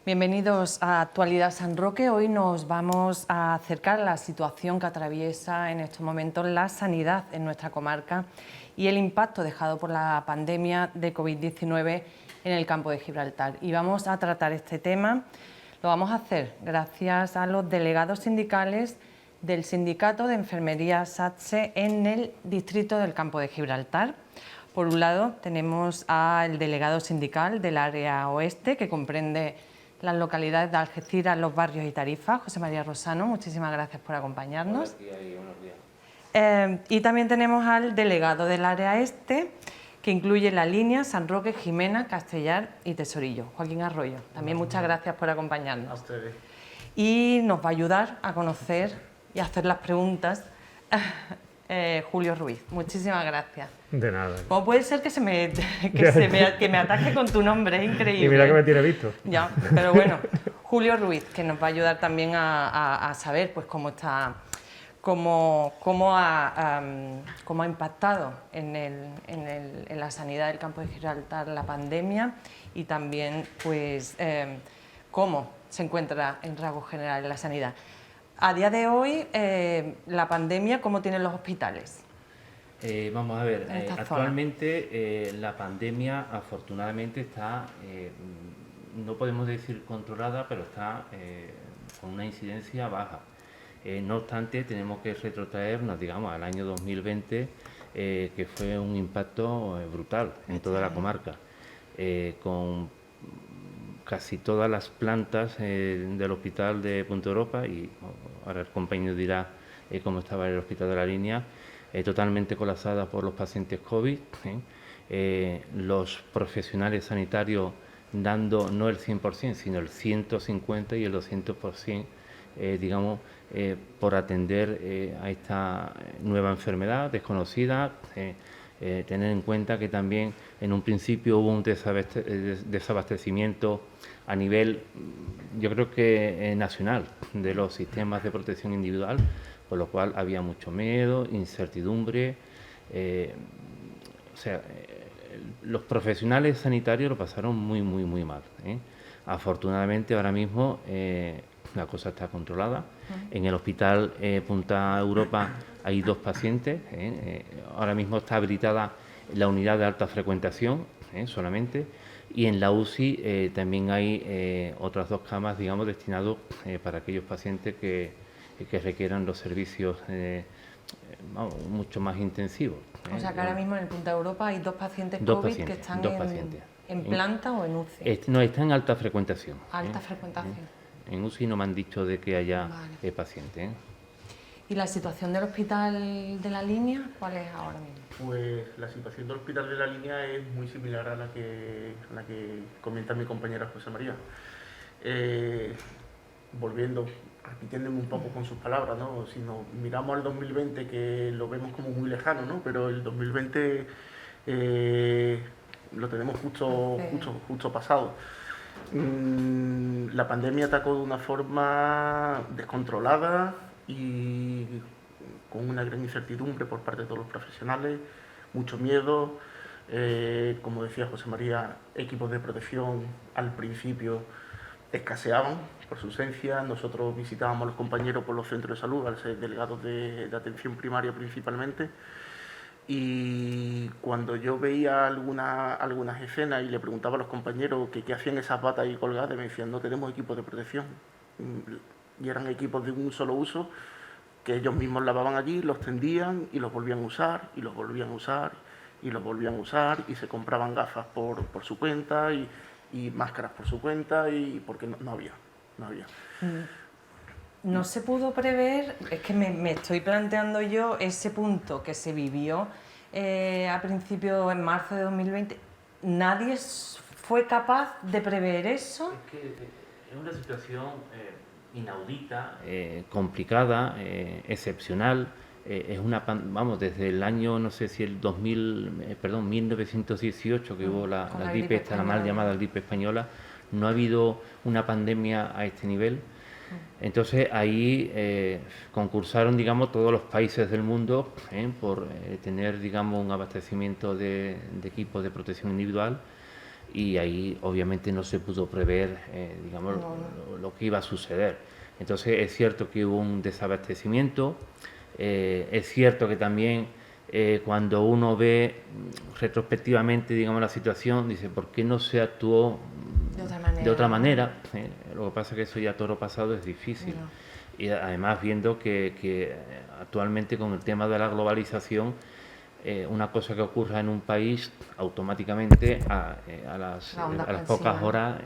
Bienvenidos a Actualidad San Roque. Hoy nos vamos a acercar a la situación que atraviesa en estos momentos la sanidad en nuestra comarca y el impacto dejado por la pandemia de COVID-19 en el campo de Gibraltar. Y vamos a tratar este tema. Lo vamos a hacer gracias a los delegados sindicales del Sindicato de Enfermería SATSE en el distrito del campo de Gibraltar. Por un lado tenemos al delegado sindical del área oeste, que comprende las localidades de Algeciras, Los Barrios y Tarifa, José María Rosano. Muchísimas gracias por acompañarnos. Buenos días. Y también tenemos al delegado del área este, que incluye la línea San Roque, Jimena, Castellar y Tesorillo, Joaquín Arroyo. También muchas gracias por acompañarnos. A ustedes. Y nos va a ayudar a conocer y a hacer las preguntas Julio Ruiz. Muchísimas gracias. De nada. ¿Cómo puede ser que me ataque con tu nombre? Es increíble. Y mira que me tiene visto. Ya, pero bueno, Julio Ruiz, que nos va a ayudar también a saber pues cómo está, cómo ha impactado en la sanidad del campo de Gibraltar la pandemia y también pues cómo se encuentra en rasgos generales la sanidad. A día de hoy, la pandemia, ¿cómo tienen los hospitales? Vamos a ver, actualmente la pandemia afortunadamente está, no podemos decir controlada, pero está con una incidencia baja. No obstante, tenemos que retrotraernos, digamos, al año 2020, que fue un impacto brutal en toda la comarca, con casi todas las plantas del hospital de Punta Europa, y ahora el compañero dirá cómo estaba el hospital de la línea, totalmente colapsada por los pacientes COVID, los profesionales sanitarios dando no el 100%, sino el 150% y el 200%, digamos, por atender a esta nueva enfermedad desconocida. Tener en cuenta que también en un principio hubo un desabastecimiento a nivel, yo creo que nacional, de los sistemas de protección individual, por lo cual había mucho miedo, incertidumbre. Los profesionales sanitarios lo pasaron muy mal. Afortunadamente ahora mismo la cosa está controlada. En el hospital Punta Europa hay 2 pacientes. Ahora mismo está habilitada la unidad de alta frecuentación solamente. Y en la UCI también hay otras 2 camas, digamos, destinadas para aquellos pacientes que requieran los servicios mucho más intensivos. O sea que ahora mismo en el Punta Europa hay 2 pacientes dos COVID pacientes, que están dos pacientes. en planta o en UCI. No, está en alta frecuentación. Alta frecuentación. En UCI no me han dicho de que haya pacientes. ¿Y la situación del hospital de la línea cuál es ahora mismo? Pues la situación del hospital de la línea es muy similar a la que comenta mi compañera José María. Volviendo, repitiéndome un poco con sus palabras, ¿no? Si nos miramos al 2020, que lo vemos como muy lejano, ¿no? Pero el 2020 lo tenemos justo pasado. La pandemia atacó de una forma descontrolada y con una gran incertidumbre por parte de todos los profesionales, mucho miedo. Como decía José María, equipos de protección al principio escaseaban por su ausencia. Nosotros visitábamos a los compañeros por los centros de salud, al ser delegados de atención primaria principalmente, y cuando yo veía algunas escenas y le preguntaba a los compañeros que qué hacían esas batas ahí colgadas, me decían: no tenemos equipos de protección. Y eran equipos de un solo uso que ellos mismos lavaban allí, los tendían y los volvían a usar, y los volvían a usar, y los volvían a usar, y se compraban gafas por su cuenta y máscaras por su cuenta, y porque no había. No se pudo prever, es que me estoy planteando yo ese punto que se vivió a principios, en marzo de 2020. ¿Nadie fue capaz de prever eso? Es que es una situación inaudita, complicada, excepcional. Es desde el año, no sé si el 1918, que hubo la gripe esta, la mal llamada gripe española, no ha habido una pandemia a este nivel. Entonces ahí concursaron, digamos, todos los países del mundo por tener, digamos, un abastecimiento de equipos de protección individual. y ahí obviamente no se pudo prever, digamos, lo que iba a suceder. Entonces es cierto que hubo un desabastecimiento, es cierto que también cuando uno ve retrospectivamente, digamos, la situación, dice, ¿por qué no se actuó de otra manera? Lo que pasa es que eso ya toro pasado es difícil. No. Y además viendo que actualmente con el tema de la globalización, una cosa que ocurra en un país automáticamente a las pocas horas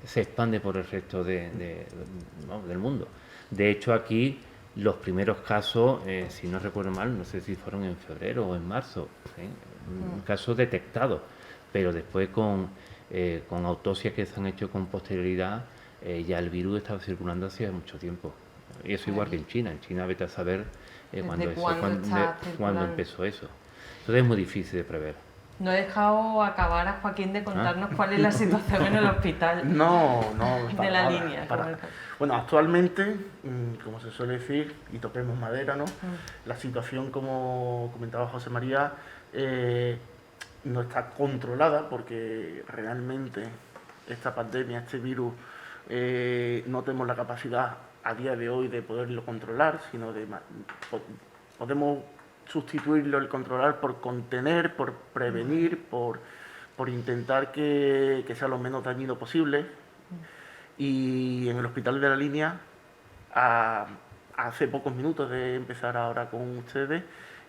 se expande por el resto del mundo. De hecho, aquí los primeros casos, si no recuerdo mal, no sé si fueron en febrero o en marzo, un caso detectado, pero después con autopsias que se han hecho con posterioridad, ya el virus estaba circulando hace mucho tiempo. Y eso igual que en China. En China vete a saber cuándo empezó eso. Entonces es muy difícil de prever. No he dejado acabar a Joaquín de contarnos cuál es la situación en el hospital. No, de la línea. Bueno, actualmente, como se suele decir, y toquemos madera, ¿no? La situación, como comentaba José María, no está controlada porque realmente esta pandemia, este virus, no tenemos la capacidad a día de hoy de poderlo controlar, sino podemos sustituirlo, el controlar, por contener, por prevenir, por intentar que sea lo menos dañino posible. Y en el Hospital de la Línea, hace pocos minutos de empezar ahora con ustedes,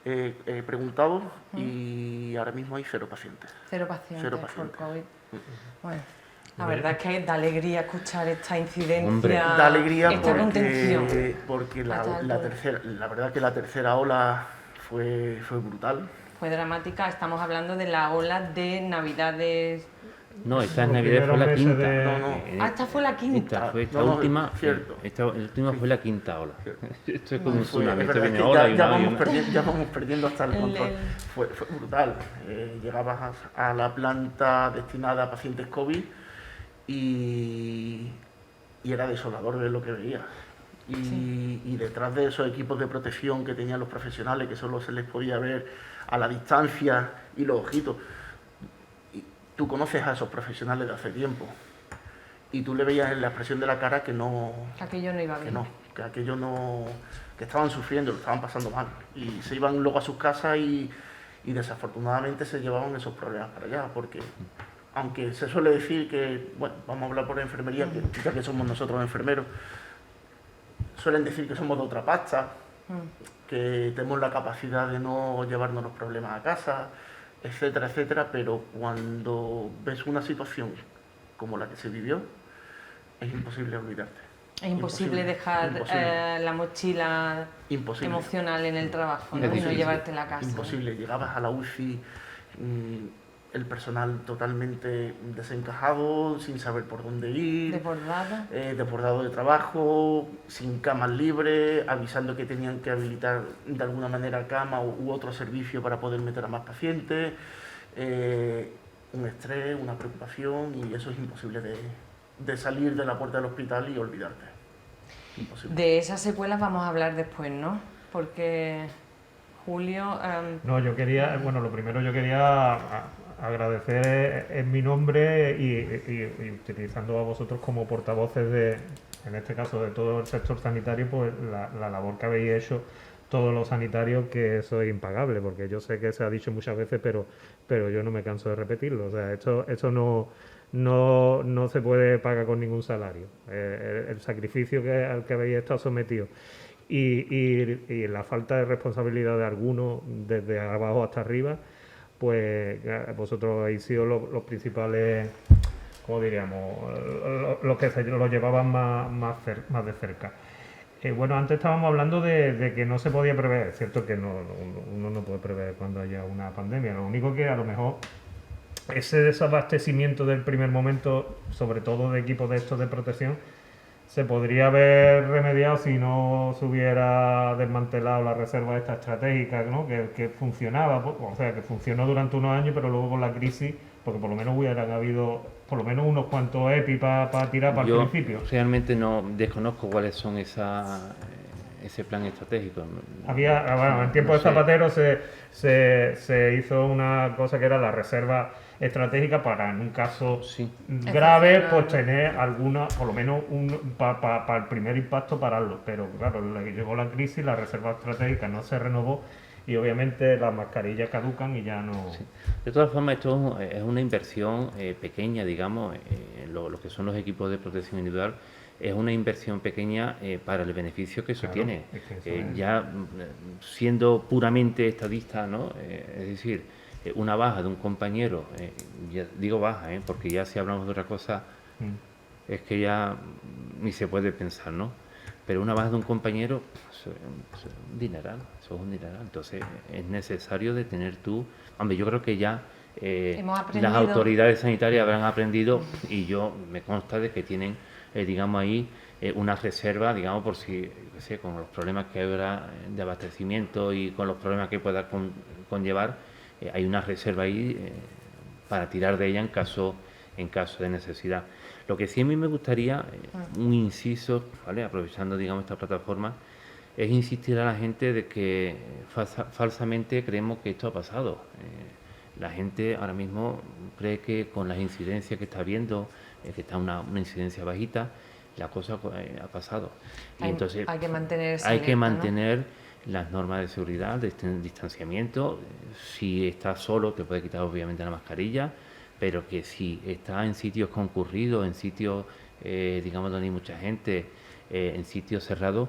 he preguntado y ahora mismo hay 0 pacientes. 0 pacientes por COVID. Bueno, la verdad es que da alegría escuchar esta incidencia. Hombre, da alegría esta contención. Porque la verdad que la tercera ola fue brutal. Fue dramática. Estamos hablando de la ola de Navidades. No, esta Navidad fue la quinta. Esta fue la quinta. Esta última fue la quinta ola. Esto es como un tsunami. Esto viene ya vamos perdiendo hasta el control. Fue brutal. Llegabas a la planta destinada a pacientes COVID y era desolador ver lo que veías. Y detrás de esos equipos de protección que tenían los profesionales, que solo se les podía ver a la distancia y los ojitos, tú conoces a esos profesionales de hace tiempo y tú le veías en la expresión de la cara que no... Que aquello no iba bien. Que aquello no... que estaban sufriendo, lo estaban pasando mal. Y se iban luego a sus casas y desafortunadamente se llevaban esos problemas para allá, porque aunque se suele decir que, bueno, vamos a hablar por enfermería, ya que somos nosotros enfermeros, suelen decir que somos de otra pasta, que tenemos la capacidad de no llevarnos los problemas a casa, etcétera, etcétera, pero cuando ves una situación como la que se vivió, es imposible olvidarte. Es imposible dejar la mochila emocional en el trabajo, ¿no? Y no llevártela a casa. Imposible. Llegabas a la UCI, el personal totalmente desencajado, sin saber por dónde ir. Desbordado de trabajo, sin camas libres, avisando que tenían que habilitar de alguna manera cama u otro servicio para poder meter a más pacientes. Un estrés, una preocupación, y eso es imposible de salir de la puerta del hospital y olvidarte. Imposible. De esas secuelas vamos a hablar después, ¿no? Porque Julio... No, yo quería, bueno, lo primero yo quería agradecer en mi nombre y utilizando a vosotros como portavoces de, en este caso, de todo el sector sanitario, pues la labor que habéis hecho todos los sanitarios, que eso es impagable, porque yo sé que se ha dicho muchas veces, pero yo no me canso de repetirlo. O sea, esto no se puede pagar con ningún salario. El sacrificio al que habéis estado sometidos y la falta de responsabilidad de algunos, desde abajo hasta arriba, pues vosotros habéis sido los principales, ¿cómo diríamos?, los que lo llevaban más de cerca. Bueno, antes estábamos hablando de que no se podía prever. Es cierto que uno no puede prever cuando haya una pandemia. Lo único que a lo mejor ese desabastecimiento del primer momento, sobre todo de equipos de estos de protección, se podría haber remediado si no se hubiera desmantelado la reserva esta estratégica, ¿no? que funcionaba, o sea, que funcionó durante unos años, pero luego con la crisis, porque por lo menos hubieran habido por lo menos unos cuantos EPI para tirar para el principio. Yo realmente no desconozco cuáles son ese plan estratégico. Bueno, en tiempo de Zapatero se hizo una cosa que era la reserva estratégica para, en un caso Sí. grave, pues tener alguna, por lo menos para el primer impacto pararlo. Pero claro, llegó la crisis, la reserva estratégica no se renovó y obviamente las mascarillas caducan y ya no... Sí. De todas formas, esto es una inversión pequeña, digamos, lo que son los equipos de protección individual, es una inversión pequeña para el beneficio que eso Claro, tiene. es que eso es. Ya siendo puramente estadista, ¿no? Es decir, una baja de un compañero, ya digo baja, porque ya si hablamos de otra cosa, es que ya ni se puede pensar, ¿no? Pero una baja de un compañero, eso es un dineral, eso es un dineral. Entonces es necesario de tener tú, hombre, yo creo que ya Hemos las aprendido. autoridades sanitarias habrán aprendido y yo me consta de que tienen, digamos ahí, una reserva, digamos, por si, yo qué sé, con los problemas que habrá de abastecimiento y con los problemas que pueda conllevar, hay una reserva ahí para tirar de ella en caso de necesidad. Lo que sí a mí me gustaría, un inciso, ¿vale? Aprovechando, digamos, esta plataforma, es insistir a la gente de que falsamente creemos que esto ha pasado. La gente ahora mismo cree que con las incidencias que está viendo, que está una incidencia bajita, la cosa ha pasado. Y entonces Hay que mantener esa hay que alerta, ¿no? mantener las normas de seguridad, de distanciamiento. Si estás solo, te puedes quitar obviamente la mascarilla, pero que si estás en sitios concurridos, en sitios, digamos, donde hay mucha gente, en sitios cerrados,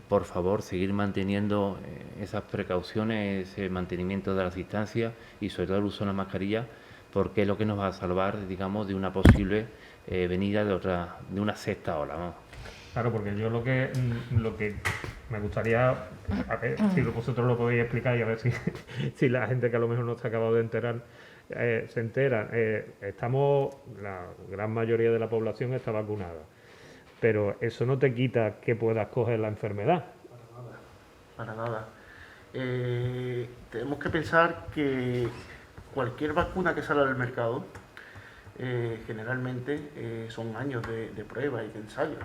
por favor, seguir manteniendo esas precauciones, ese mantenimiento de las distancias y sobre todo el uso de la mascarilla, porque es lo que nos va a salvar, digamos, de una posible venida de una sexta ola, ¿no? Claro, porque yo lo que me gustaría, a ver si vosotros lo podéis explicar y a ver si la gente que a lo mejor no se ha acabado de enterar se entera. La gran mayoría de la población está vacunada, pero eso no te quita que puedas coger la enfermedad. Para nada. Tenemos que pensar que cualquier vacuna que salga al mercado generalmente son años de prueba y de ensayo.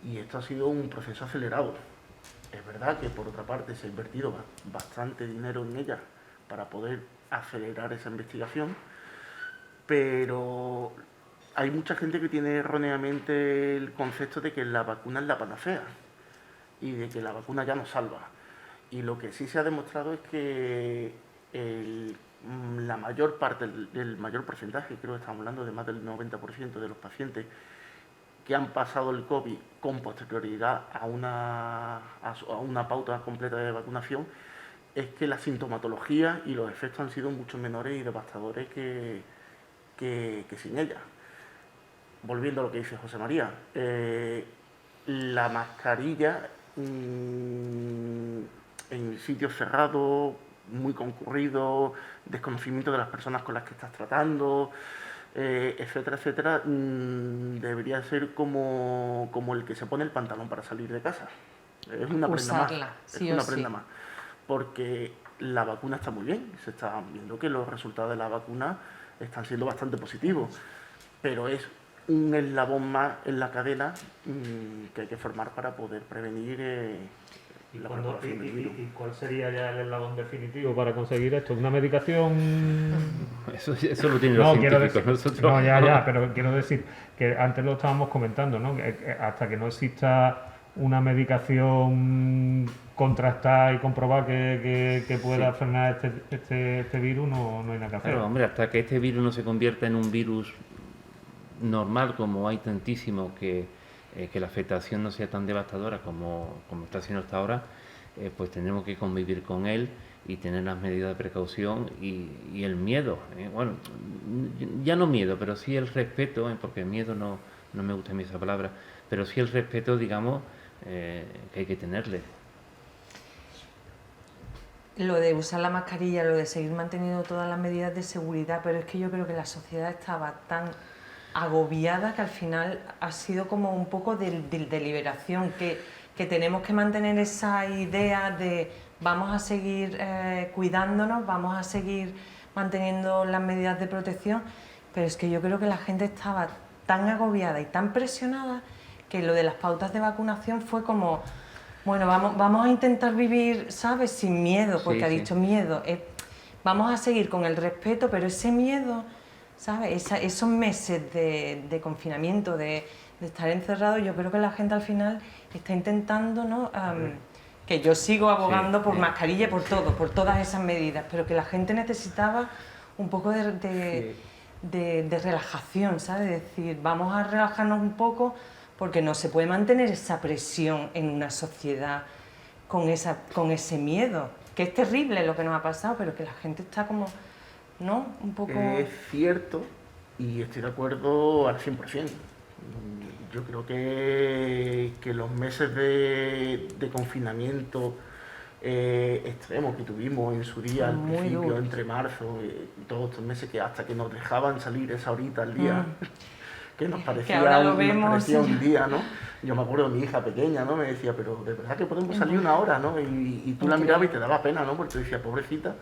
Y esto ha sido un proceso acelerado. Es verdad que por otra parte se ha invertido bastante dinero en ella para poder acelerar esa investigación, pero hay mucha gente que tiene erróneamente el concepto de que la vacuna es la panacea y de que la vacuna ya nos salva. Y lo que sí se ha demostrado es que la mayor parte, el mayor porcentaje, creo que estamos hablando de más del 90% de los pacientes que han pasado el COVID con posterioridad a una pauta completa de vacunación, es que la sintomatología y los efectos han sido mucho menores y devastadores que sin ella. Volviendo a lo que dice José María, la mascarilla en sitios cerrados, muy concurridos, desconocimiento de las personas con las que estás tratando, etcétera, etcétera, debería ser como el que se pone el pantalón para salir de casa. Es una prenda más. Sí, es una prenda más. Porque la vacuna está muy bien, se está viendo que los resultados de la vacuna están siendo bastante positivos, pero es un eslabón más en la cadena que hay que formar para poder prevenir la propagación del virus. ¿Y cuál sería ya el eslabón definitivo para conseguir esto? ¿Una medicación? Eso lo tienen los científicos, nosotros. No, ya, pero quiero decir que antes lo estábamos comentando, ¿no? Que hasta que no exista una medicación contrastada y comprobada que pueda frenar este virus, no hay nada que hacer. Claro, hombre, hasta que este virus no se convierta en un virus normal, como hay tantísimo, que la afectación no sea tan devastadora como está siendo hasta ahora, pues tendremos que convivir con él y tener las medidas de precaución y el miedo. Bueno, ya no miedo, pero sí el respeto, porque miedo no me gusta a mí esa palabra, pero sí el respeto, digamos, que hay que tenerle. Lo de usar la mascarilla, lo de seguir manteniendo todas las medidas de seguridad, pero es que yo creo que la sociedad estaba tan agobiada que al final ha sido como un poco de liberación, que tenemos que mantener esa idea de vamos a seguir cuidándonos, vamos a seguir manteniendo las medidas de protección, pero es que yo creo que la gente estaba tan agobiada y tan presionada que lo de las pautas de vacunación fue como Bueno, vamos a intentar vivir, ¿sabes? Sin miedo, porque Sí, ha sí. dicho miedo. Vamos a seguir con el respeto, pero ese miedo, ¿sabes? Esos meses de confinamiento, de estar encerrado, yo creo que la gente al final está intentando, ¿no? Que yo sigo abogando por mascarilla, por todo, por todas esas medidas, pero que la gente necesitaba un poco de relajación, ¿sabes? Es decir, vamos a relajarnos un poco porque no se puede mantener esa presión en una sociedad con ese miedo, que es terrible lo que nos ha pasado, pero que la gente está como, ¿no? Un poco... Es cierto y estoy de acuerdo al 100%. Yo creo que los meses de confinamiento extremo que tuvimos en su día al Muy principio, duro. entre marzo y todos estos meses, que hasta que nos dejaban salir esa horita al día, que nos parecía, ahora lo nos vemos, parecía un sí. día, ¿no? Yo me acuerdo de mi hija pequeña, ¿no? Me decía, pero de verdad que podemos salir una hora, ¿no? Y tú la mirabas y te daba pena, ¿no? Porque tú decías, pobrecita,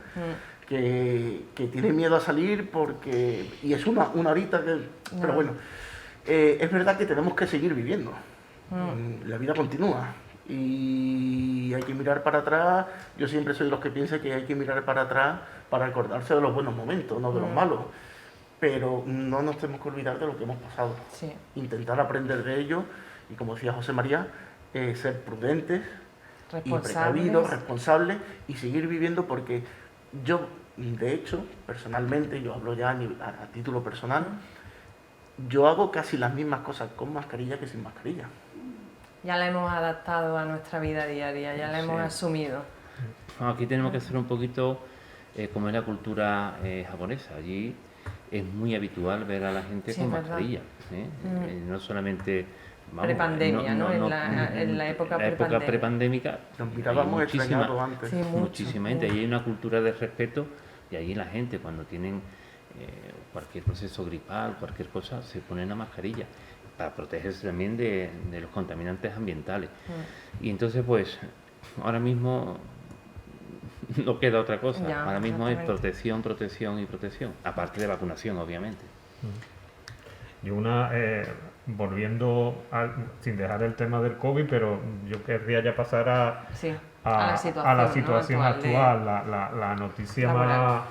que tiene miedo a salir porque... Y es una horita que... Pero bueno, es verdad que tenemos que seguir viviendo. La vida continúa. Y hay que mirar para atrás. Yo siempre soy de los que piensan que hay que mirar para atrás para acordarse de los buenos momentos, no de los malos. Pero no nos tenemos que olvidar de lo que hemos pasado. Sí. Intentar aprender de ello y, como decía José María, ser prudentes y precavidos, responsables y seguir viviendo, porque yo, de hecho, personalmente, yo hablo ya a título personal, yo hago casi las mismas cosas con mascarilla que sin mascarilla. Ya la hemos adaptado a nuestra vida diaria, ya la hemos asumido. Aquí tenemos que ser un poquito como es la cultura japonesa. Allí es muy habitual ver a la gente con mascarilla. No solamente... Prepandemia, ¿no? En la época prepandémica. Nos mirábamos extrañados antes. Sí, Muchísima gente. Allí hay una cultura de respeto y allí la gente, cuando tienen cualquier proceso gripal, cualquier cosa, se pone una mascarilla para protegerse también de los contaminantes ambientales. Y entonces, pues, ahora mismo no queda otra cosa. Ahora mismo es protección, protección y protección, aparte de vacunación, obviamente. Y volviendo, sin dejar el tema del COVID, pero yo querría ya pasar a la situación actual. La noticia más,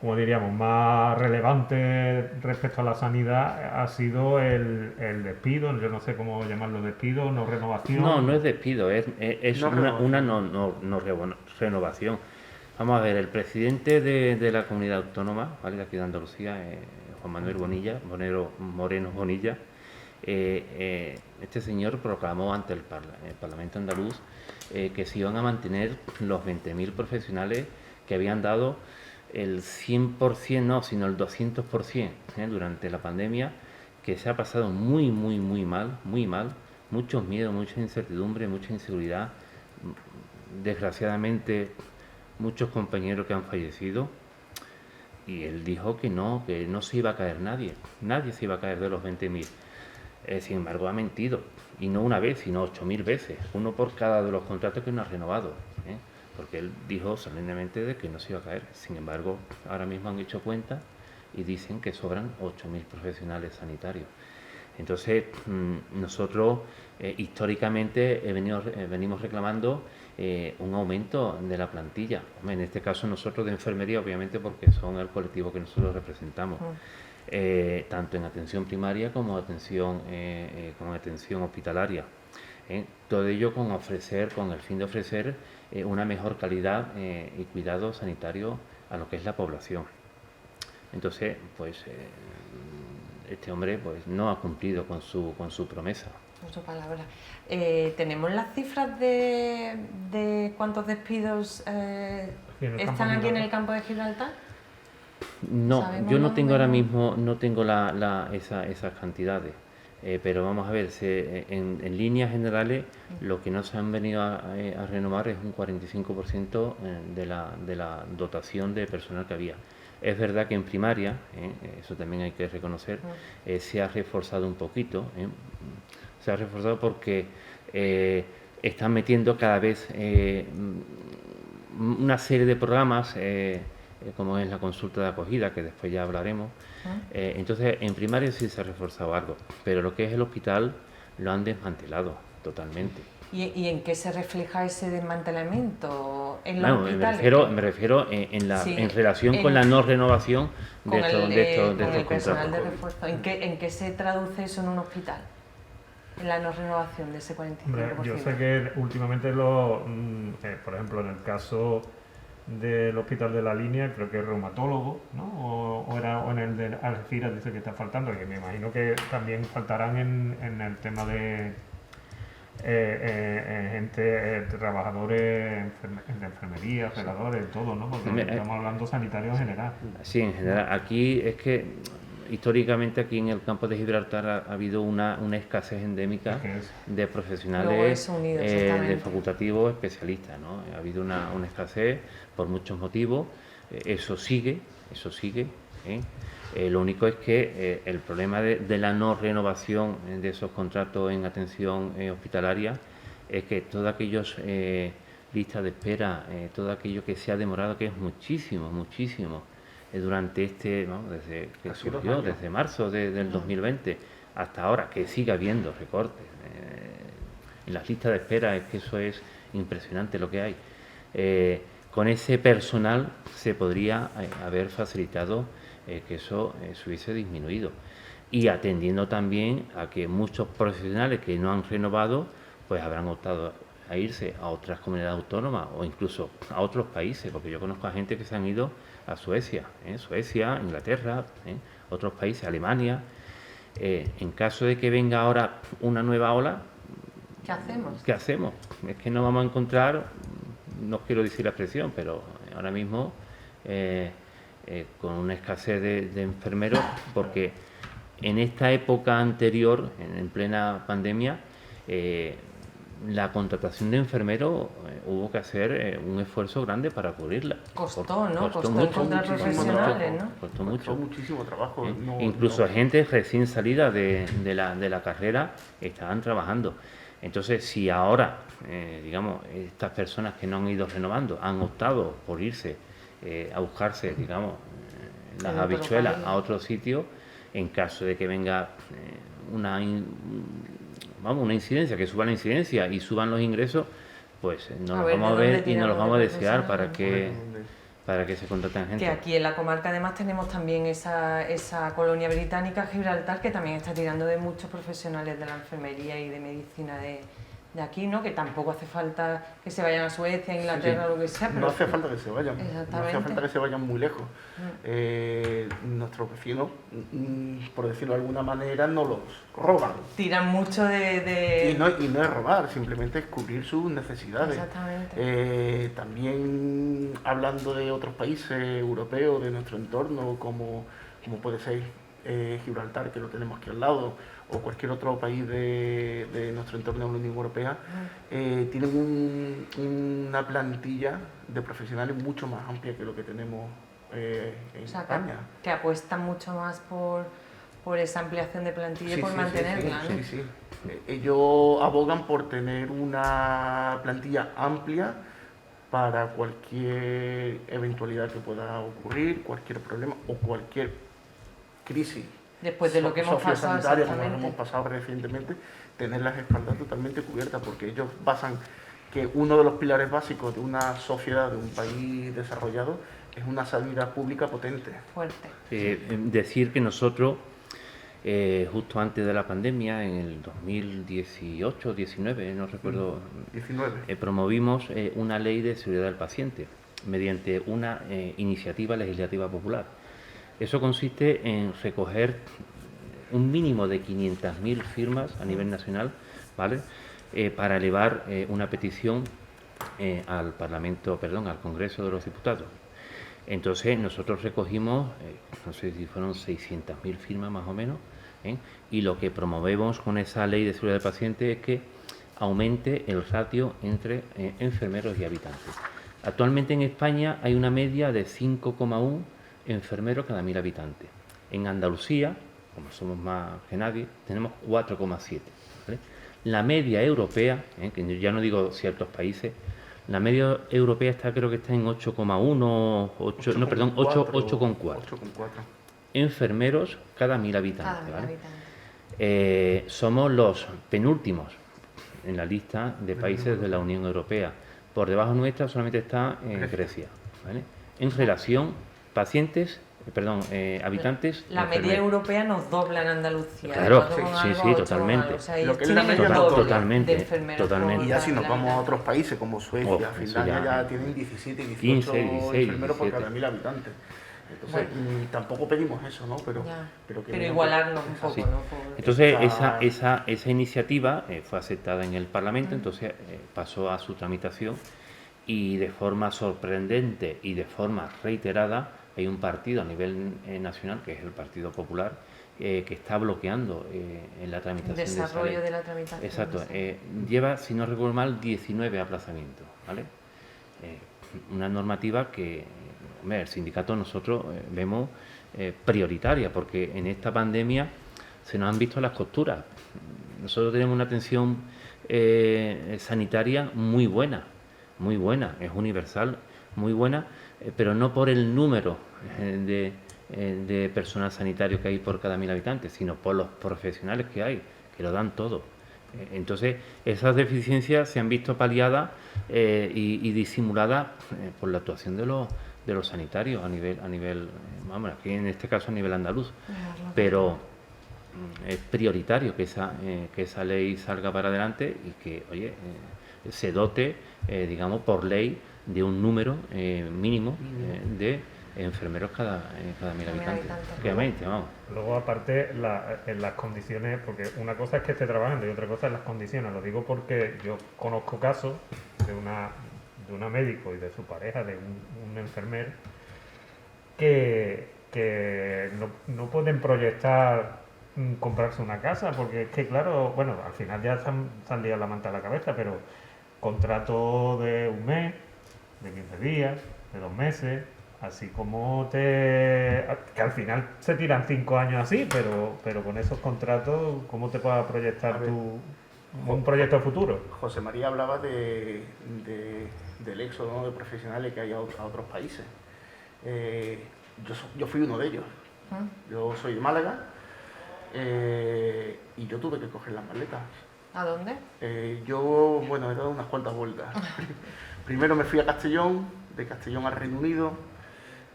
como diríamos, más relevante respecto a la sanidad ha sido el despido. Yo no sé cómo llamarlo, despido, no renovación. No es despido, es una no renovación. Vamos a ver, el presidente de la comunidad autónoma, ¿vale?, de aquí de Andalucía, Juan Manuel Moreno Bonilla, este señor proclamó ante el Parlamento andaluz que se iban a mantener los 20.000 profesionales que habían dado el 100%, no, sino el 200% durante la pandemia, que se ha pasado muy mal, muchos miedos, mucha incertidumbre, mucha inseguridad, desgraciadamente muchos compañeros que han fallecido. Y él dijo que no se iba a caer nadie se iba a caer de los 20.000. Sin embargo, ha mentido, y no una vez, sino 8.000 veces, uno por cada de los contratos que no ha renovado, porque él dijo solemnemente de que no se iba a caer. Sin embargo, ahora mismo han hecho cuenta y dicen que sobran 8.000 profesionales sanitarios. Entonces, nosotros históricamente venimos reclamando un aumento de la plantilla. En este caso nosotros de enfermería, obviamente, porque son el colectivo que nosotros representamos, tanto en atención primaria como atención hospitalaria. Todo ello con el fin de ofrecer una mejor calidad y cuidado sanitario a lo que es la población. Entonces, pues este hombre pues no ha cumplido con su promesa. Con su palabra. ¿Tenemos las cifras de cuántos despidos están aquí en el campo de Gibraltar? No, yo no tengo ahora mismo, esas cantidades. Pero vamos a ver, en líneas generales lo que no se han venido a renovar es un 45% de la dotación de personal que había. Es verdad que en primaria, eso también hay que reconocer, se ha reforzado un poquito. Se ha reforzado porque están metiendo cada vez una serie de programas, como es la consulta de acogida, que después ya hablaremos. Entonces, en primaria sí se ha reforzado algo, pero lo que es el hospital lo han desmantelado totalmente. ¿Y en qué se refleja ese desmantelamiento? ¿En los Bueno, hospitales? me refiero Sí, en relación en- con la no renovación Con de el, estos con el personal de contratos. refuerzo. ¿En qué se traduce eso en un hospital? En la no renovación de ese 45%. Hombre, yo sé que últimamente, por ejemplo, en el caso del Hospital de la Línea, creo que es reumatólogo, ¿no? O en el de Algeciras dice que está faltando, y que me imagino que también faltarán en el tema de gente, trabajadores de enfermería, celadores, todo, ¿no? Porque estamos hablando sanitario en general. Sí, en general. Aquí es que históricamente aquí en el campo de Gibraltar ha habido una escasez endémica ¿Qué es? de Luego profesionales eso unido, de exactamente. facultativos especialistas, ¿no? Ha habido una escasez por muchos motivos. Eso sigue, ¿eh? Lo único es que el problema de la no renovación de esos contratos en atención hospitalaria es que todos aquellos listas de espera, todo aquello que se ha demorado, que es muchísimo, durante desde que Casi 2 surgió, años. desde marzo del 2020 hasta ahora, que sigue habiendo recortes en las listas de espera, es que eso es impresionante lo que hay. Con ese personal se podría haber facilitado que eso se hubiese disminuido, y atendiendo también a que muchos profesionales que no han renovado pues habrán optado a irse a otras comunidades autónomas o incluso a otros países, porque yo conozco a gente que se han ido a Suecia, Suecia, Inglaterra, otros países, Alemania. En caso de que venga ahora una nueva ola, ¿Qué hacemos? ¿qué hacemos? Es que no vamos a encontrar, no quiero decir la expresión, pero ahora mismo con una escasez de enfermeros, porque en esta época anterior, en plena pandemia, la contratación de enfermeros hubo que hacer un esfuerzo grande para cubrirla. Costó, ¿no? Costó mucho, encontrar muchísimo profesionales, trabajo. ¿no? Costó mucho. muchísimo trabajo. No, Incluso no. gente recién salida de la carrera estaban trabajando. Entonces, si ahora, digamos, estas personas que no han ido renovando han optado por irse a buscarse, digamos, las En otro habichuelas país. a otro sitio, en caso de que venga una incidencia, que suba la incidencia y suban los ingresos, pues nos A los ver, vamos a ¿de dónde ver y nos los tiramos vamos a de desear profesionales? para que se contraten gente. Que aquí en la comarca además tenemos también esa colonia británica, Gibraltar, que también está tirando de muchos profesionales de la enfermería y de medicina de aquí, ¿no? Que tampoco hace falta que se vayan a Suecia, Inglaterra o lo que sea, pero No hace falta que se vayan, no Exactamente. hace falta que se vayan muy lejos. Nuestros vecinos, por decirlo de alguna manera, no los roban. tiran mucho de... Y no es robar, simplemente es cubrir sus necesidades. Exactamente. También hablando de otros países europeos, de nuestro entorno, como puede ser Gibraltar, que lo tenemos aquí al lado, o cualquier otro país de nuestro entorno de la Unión Europea, tienen una plantilla de profesionales mucho más amplia que lo que tenemos en O sea, España. que apuestan mucho más por esa ampliación de plantilla y por mantenerla, ¿no? Sí. Ellos abogan por tener una plantilla amplia para cualquier eventualidad que pueda ocurrir, cualquier problema o cualquier crisis. Después de lo que hemos pasado, Sociosanitaria, como exactamente. hemos pasado recientemente, tener las espaldas totalmente cubiertas, porque ellos basan que uno de los pilares básicos de una sociedad, de un país desarrollado, es una sanidad pública potente. Fuerte. Decir que nosotros, justo antes de la pandemia, en el 2018-19, no recuerdo, 19. promovimos una ley de seguridad del paciente mediante una iniciativa legislativa popular. Eso consiste en recoger un mínimo de 500.000 firmas a nivel nacional, ¿vale? Para elevar una petición al Congreso de los Diputados. Entonces nosotros recogimos, no sé si fueron 600.000 firmas más o menos, y lo que promovemos con esa ley de seguridad del paciente es que aumente el ratio entre enfermeros y habitantes. Actualmente en España hay una media de 5,1 enfermeros cada 1.000 habitantes. En Andalucía, como somos más que nadie, tenemos 4,7. ¿vale? La media europea, que ya no digo ciertos países, la media europea creo que está en 8,4 enfermeros cada 1.000 habitantes. Cada ¿vale? habitante. Somos los penúltimos en la lista de países de la Unión Europea. Por debajo nuestra solamente está Grecia, ¿vale? En relación habitantes. La media enfermeros. europea nos dobla en Andalucía. Claro, cuatro con sí, algo, sí, ocho con totalmente. algo. O sea, Lo ellos que es la tienen media el nos doble dobla. de enfermeros Totalmente. por Y ya si nos cada vamos a habitante. otros países como Suecia, Eso Finlandia, ya. ya tienen 17, 18 15, 16, enfermeros por 17. cada 1000 habitantes. Entonces, tampoco pedimos eso, ¿no? Pero Pero que igualarnos un poco, Sí. ¿no? Entonces, Esa- esa iniciativa fue aceptada en el Parlamento, entonces pasó a su tramitación y de forma sorprendente y de forma reiterada hay un partido a nivel nacional, que es el Partido Popular, que está bloqueando en la tramitación El de esa desarrollo ley. de la tramitación. Exacto. Sí. Lleva, si no recuerdo mal, 19 aplazamientos, ¿vale? Una normativa que, hombre, el sindicato nosotros vemos prioritaria, porque en esta pandemia se nos han visto las costuras. Nosotros tenemos una atención sanitaria muy buena, es universal, muy buena, pero no por el número de personal sanitario que hay por cada 1000 habitantes, sino por los profesionales que hay, que lo dan todo. Entonces, esas deficiencias se han visto paliadas y disimuladas por la actuación de los sanitarios a nivel, vamos, aquí en este caso a nivel andaluz. Pero es prioritario que esa ley salga para adelante y que, oye, se dote, digamos, por ley de un número mínimo de enfermeros cada 1000 habitantes. Obviamente, vamos. Luego, aparte, en las condiciones, porque una cosa es que esté trabajando y otra cosa es las condiciones. Lo digo porque yo conozco casos de una médico y de su pareja, de un enfermero, que no pueden proyectar comprarse una casa, porque es que, claro, bueno, al final ya se han liado la manta a la cabeza, pero contrato de un mes, de 15 días, de 2 meses, así como que al final se tiran 5 años así, pero con esos contratos, ¿cómo te vas a proyectar un proyecto futuro? José María hablaba del éxodo, ¿no?, de profesionales que hay a otros países. Yo fui uno de ellos. Yo soy de Málaga y yo tuve que coger las maletas. ¿A dónde? Yo, bueno, he dado unas cuantas vueltas. Primero me fui a Castellón, de Castellón al Reino Unido.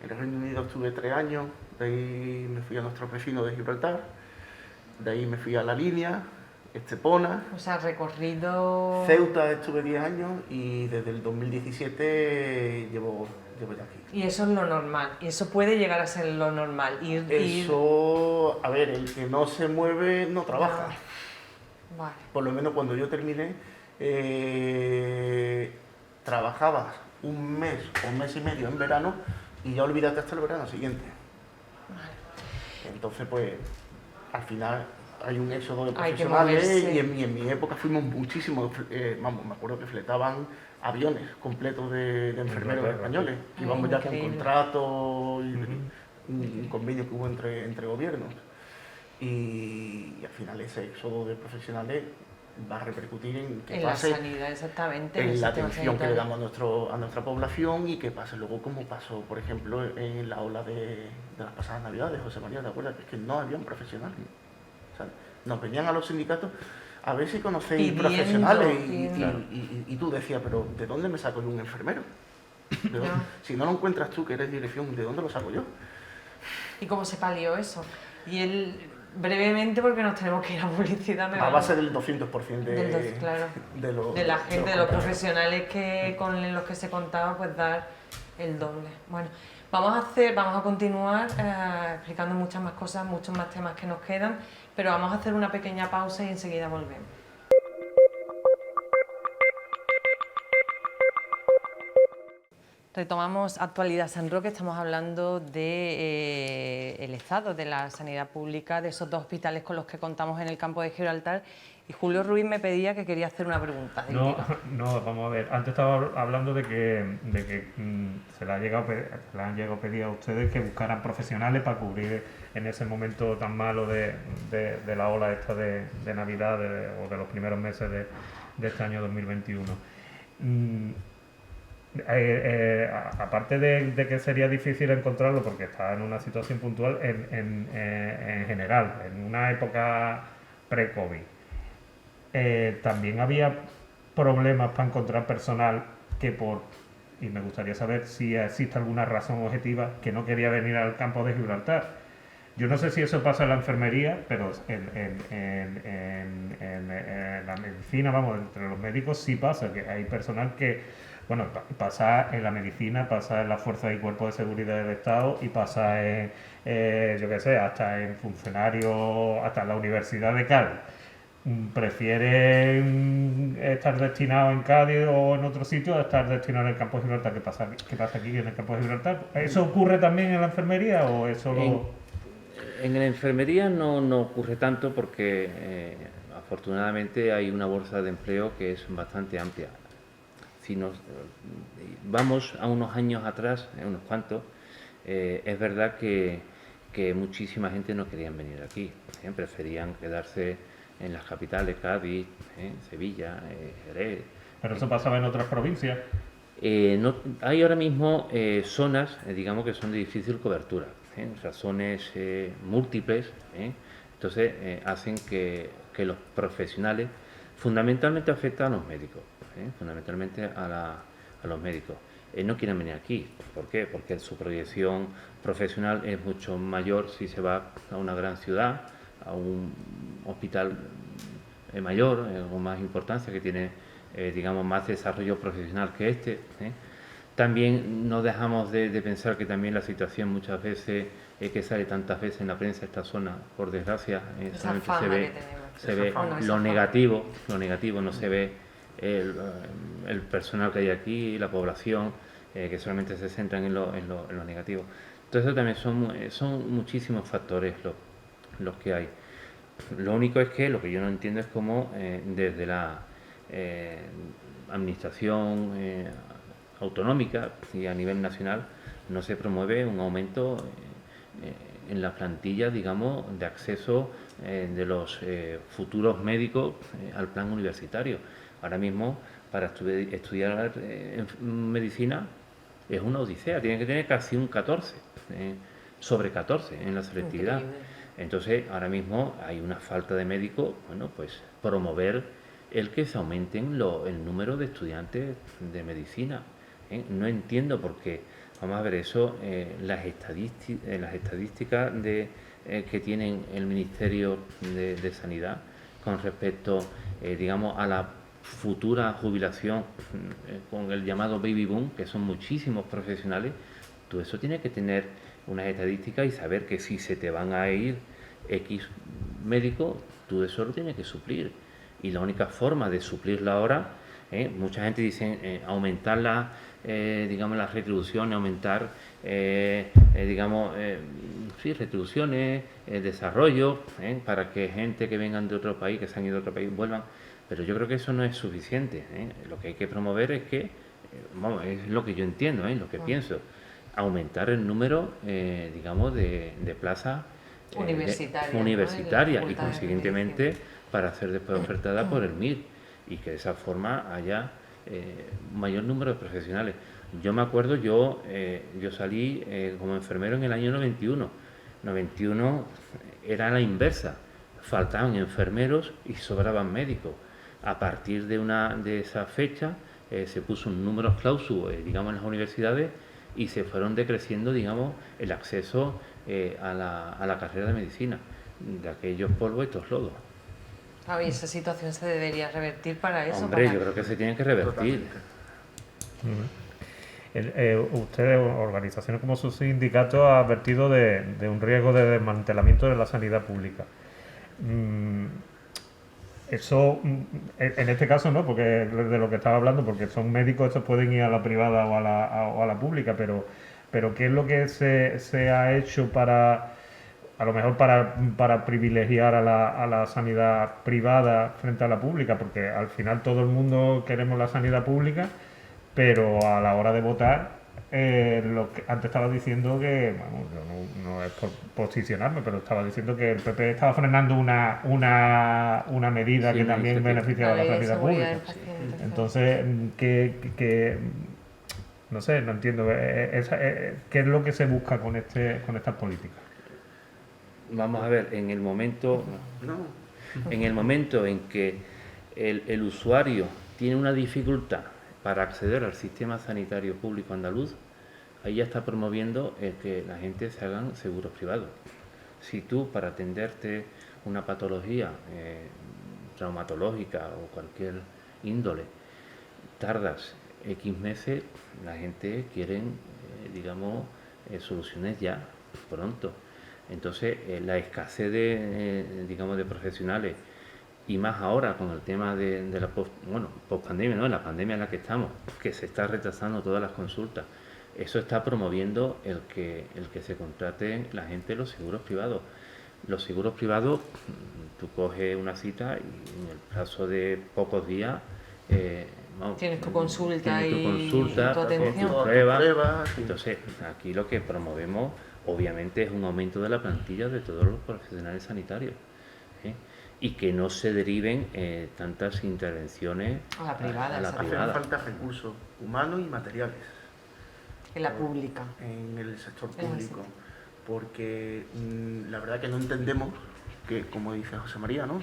En el Reino Unido estuve 3 años, de ahí me fui a nuestro vecino de Gibraltar, de ahí me fui a La Línea, Estepona. O sea, recorrido... Ceuta estuve 10 años y desde el 2017 llevo ya aquí. Y eso es lo normal, y eso puede llegar a ser lo normal. Eso, a ver, el que no se mueve no trabaja. Vale. Por lo menos cuando yo terminé, trabajabas un mes o un mes y medio en verano y ya olvídate hasta el verano siguiente. Vale. Entonces, pues, al final hay un éxodo de profesionales y en mi época fuimos muchísimos, vamos, me acuerdo que fletaban aviones completos de enfermeros españoles, íbamos ya con contrato y un convenio que hubo entre gobiernos. Y al final ese éxodo de profesionales va a repercutir en que pase la sanidad, exactamente, en la atención que le damos a nuestra población y que pase luego como pasó, por ejemplo, en la ola de las pasadas navidades. José María, ¿te acuerdas? Que es que no habían profesionales. O sea, nos venían a los sindicatos a ver si conocéis profesionales y tú decías, pero ¿de dónde me saco yo un enfermero? Si no lo encuentras tú, que eres dirección, ¿de dónde lo saco yo? ¿Y cómo se palió eso? Y él, brevemente, porque nos tenemos que ir a publicidad. A base del 200% claro, de la gente, de los profesionales con los que se contaba, pues dar el doble. Bueno, vamos a continuar explicando muchas más cosas, muchos más temas que nos quedan, pero vamos a hacer una pequeña pausa y enseguida volvemos. Retomamos Actualidad San Roque, estamos hablando del estado de la sanidad pública, de esos 2 hospitales con los que contamos en el campo de Gibraltar, y Julio Ruiz me pedía que quería hacer una pregunta. No, vamos a ver, antes estaba hablando de que se le han llegado a pedir a ustedes que buscaran profesionales para cubrir en ese momento tan malo de la ola esta de Navidad o de los primeros meses de este año 2021. Aparte de que sería difícil encontrarlo porque está en una situación puntual en general, en una época pre-COVID, también había problemas para encontrar personal y me gustaría saber si existe alguna razón objetiva que no quería venir al campo de Gibraltar. Yo no sé si eso pasa en la enfermería, pero en la medicina, vamos, entre los médicos sí pasa, que hay personal que, bueno, pasa en la medicina, pasa en las fuerzas y cuerpos de seguridad del Estado y pasa en, yo qué sé, hasta en funcionarios, hasta en la Universidad de Cádiz. ¿Prefieren estar destinados en Cádiz o en otro sitio a estar destinados en el campo de Gibraltar? ¿Qué pasa aquí en el campo de Gibraltar? ¿Eso ocurre también en la enfermería o es solo...? En la enfermería no ocurre tanto porque afortunadamente hay una bolsa de empleo que es bastante amplia. Si nos vamos a unos años atrás, unos cuantos, es verdad que muchísima gente no querían venir aquí, preferían quedarse en las capitales, Cádiz, Sevilla, Jerez. ¿Pero eso pasaba en otras provincias? No, hay ahora mismo zonas, digamos, que son de difícil cobertura, razones múltiples, entonces hacen que los profesionales, fundamentalmente afecta a los médicos, fundamentalmente a los médicos, no quieren venir aquí. ¿Por qué? Porque su proyección profesional es mucho mayor si se va a una gran ciudad, a un hospital mayor, con más importancia, que tiene, digamos, más desarrollo profesional que este. También no dejamos de pensar que también la situación muchas veces, que sale tantas veces en la prensa, esta zona, por desgracia, solamente se ve lo negativo, no se ve el personal que hay aquí, la población, que solamente se centran en lo negativo. Entonces también son muchísimos factores los que hay. Lo único es que lo que yo no entiendo es cómo desde la administración autonómica y a nivel nacional no se promueve un aumento en la plantilla, digamos, de acceso de los futuros médicos al plan universitario. Ahora mismo, para estudiar medicina es una odisea, tiene que tener casi un 14, sobre 14 en la selectividad. Entonces, ahora mismo hay una falta de médicos, bueno, pues promover el que se aumenten el número de estudiantes de medicina. No entiendo por qué. Vamos a ver eso, las estadísticas que tienen el Ministerio de Sanidad con respecto, digamos, a la futura jubilación con el llamado baby boom, que son muchísimos profesionales. Todo eso tiene que tener unas estadísticas y saber que si se te van a ir X médicos, tú eso lo tienes que suplir. Y la única forma de suplirlo ahora, mucha gente dice aumentar digamos, las retribuciones, aumentar, digamos, sí, retribuciones, desarrollo, para que gente que vengan de otro país, que se han ido a otro país, vuelvan. Pero yo creo que eso no es suficiente. Lo que hay que promover es que, vamos, es lo que yo entiendo, lo que pienso, aumentar el número, digamos, de plazas universitarias y consiguientemente para hacer después ofertada por el MIR y que de esa forma haya mayor número de profesionales. Yo me acuerdo, yo salí como enfermero en el año 91. 91 era la inversa, faltaban enfermeros y sobraban médicos. A partir de esa fecha se puso un número clausus, digamos, en las universidades y se fueron decreciendo, digamos, el acceso a la carrera de medicina, de aquellos polvos y estos lodos. Y esa situación se debería revertir para eso. Hombre, yo creo que se tiene que revertir. Ustedes, organizaciones como su sindicato, ha advertido de un riesgo de desmantelamiento de la sanidad pública. Eso, en este caso no, porque de lo que estaba hablando, porque son médicos, estos pueden ir a la privada o a la pública, pero ¿qué es lo que se ha hecho para, a lo mejor para privilegiar a la sanidad privada frente a la pública? Porque al final todo el mundo queremos la sanidad pública, pero a la hora de votar, lo que antes estaba diciendo que, bueno, no es por posicionarme, pero estaba diciendo que el PP estaba frenando una medida que también beneficia a la sanidad pública. Entonces, no sé, no entiendo. ¿Qué es lo que se busca con estas políticas? Vamos a ver, en el momento en que el usuario tiene una dificultad para acceder al sistema sanitario público andaluz, ahí ya está promoviendo el que la gente se hagan seguros privados. Si tú, para atenderte una patología traumatológica o cualquier índole, tardas X meses, la gente quiere, digamos, soluciones ya, pronto. Entonces, la escasez de, digamos, de profesionales, y más ahora con el tema de la post-pandemia, ¿no? En la pandemia en la que estamos, que se está retrasando todas las consultas, eso está promoviendo el que se contraten la gente los seguros privados. Los seguros privados, tú coges una cita y en el plazo de pocos días tienes tu consulta tienes tu consulta, tu atención. tu prueba. Sí. Entonces, aquí lo que promovemos, obviamente, es un aumento de la plantilla de todos los profesionales sanitarios. ¿Eh? Y que no se deriven tantas intervenciones A la privada, a la exacto. privada. Hacen falta recursos humanos y materiales En la pública. en el sector En el público, sector. porque la verdad que no entendemos que, como dice José María, ¿no?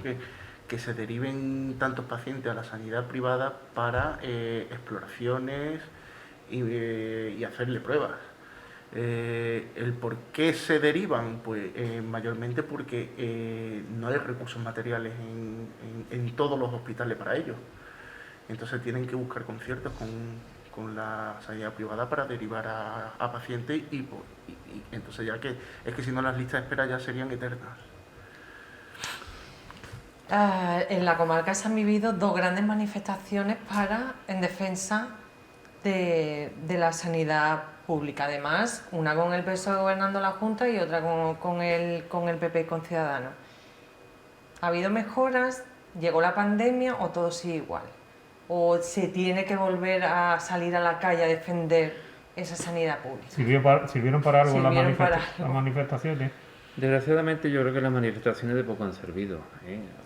que se deriven tantos pacientes a la sanidad privada para exploraciones y hacerle pruebas. El por qué se derivan, pues mayormente porque no hay recursos materiales en todos los hospitales para ello. Entonces tienen que buscar conciertos con la sanidad privada para derivar a pacientes y entonces ya que es que si no las listas de espera ya serían eternas. En la comarca se han vivido dos grandes manifestaciones en defensa de la sanidad pública. Además, una con el PSOE gobernando la Junta y otra con el PP con Ciudadanos. ¿Ha habido mejoras? ¿Llegó la pandemia o todo sigue igual? ¿O se tiene que volver a salir a la calle a defender esa sanidad pública? ¿Sirvieron para algo Sirvieron para las algo. manifestaciones? Desgraciadamente yo creo que las manifestaciones de poco han servido.